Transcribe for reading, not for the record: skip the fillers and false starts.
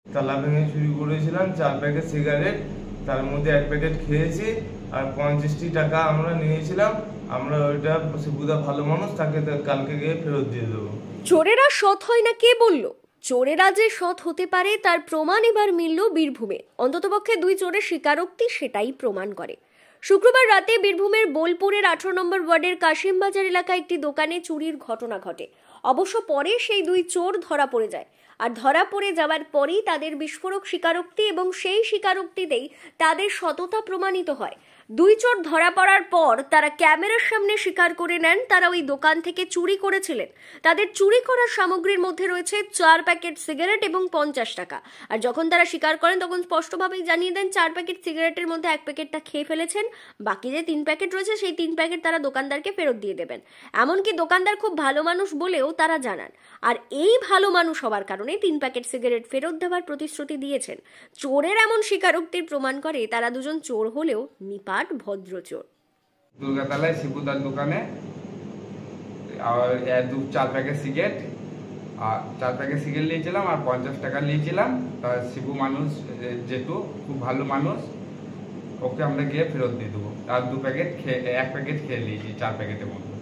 তালা ভেঙে চুরি করেছিলাম 4 প্যাকেট সিগারেট, তার মধ্যে 1 প্যাকেট খেয়েছি আর 50টি টাকা আমরা নিয়েছিলাম। আমরা ওইটা শিবুদা ভালো মানুষ, তাকে কালকে গিয়ে ফেরত দিয়ে দেবো। চোরেরা সৎ হয় না কে বলল? চোরেরা যে সৎ হতে পারে তার প্রমাণ এবার মিলল বীরভূমে। অন্ততপক্ষে 2 চোরের স্বীকারোক্তি সেটাই প্রমাণ করে। শুক্রবার রাতে বীরভূমের বোলপুরের 18 নম্বর ওয়ার্ডের কাশিমবাজার এলাকায় একটি দোকানে চুরির ঘটনা ঘটে। অবশ্য পরে সেই 2 চোর ধরা পড়ে যায়। আর ধরা পড়ে যাওয়ার পরেই তাদের বিস্ফোরক স্বীকারোক্তি এবং সেই স্বীকারোক্তিতেই তাদের সততা প্রমাণিত হয়। 2 চোর ধরা পড়ার পর তারা ক্যামেরার সামনে স্বীকার করে নেন তারা ওই দোকান থেকে চুরি করেছিলেন। তাদের চুরি করার সামগ্রীর মধ্যে রয়েছে 4 প্যাকেট সিগারেট এবং 50 টাকা। আর যখন তারা স্বীকার করেন তখন স্পষ্টভাবেই জানিয়ে দেন 4 প্যাকেট সিগারেটের মধ্যে 1 প্যাকেটটা খেয়ে ফেলেছেন, বাকি যে 3 প্যাকেট রয়েছে সেই 3 প্যাকেট তারা দোকানদারকে ফেরত দিয়ে দেবেন। এমনকি দোকানদার খুব ভালো মানুষ বলেও তারা জানান। আর এই ভালো মানুষ হওয়ার কারণে 3 প্যাকেট সিগারেট ফেরত দেওয়ার প্রতিশ্রুতি দিয়েছেন। চোরের এমন স্বীকারোক্তির প্রমাণ করে তারা দুজন চোর হলেও নিপাট ভদ্র চোর। দুর্গাতলায় শিবুদার দোকানে আর 4 প্যাকেট সিগারেট নিয়েছিলাম আর 50 টাকা নিয়েছিলাম। শিবু মানুষ যেহেতু খুব ভালো মানুষ, ওকে আমরা গিয়ে ফেরত দিয়ে দেবো। আর 1 প্যাকেট খেয়ে নিয়েছি 4 প্যাকেটের মধ্যে।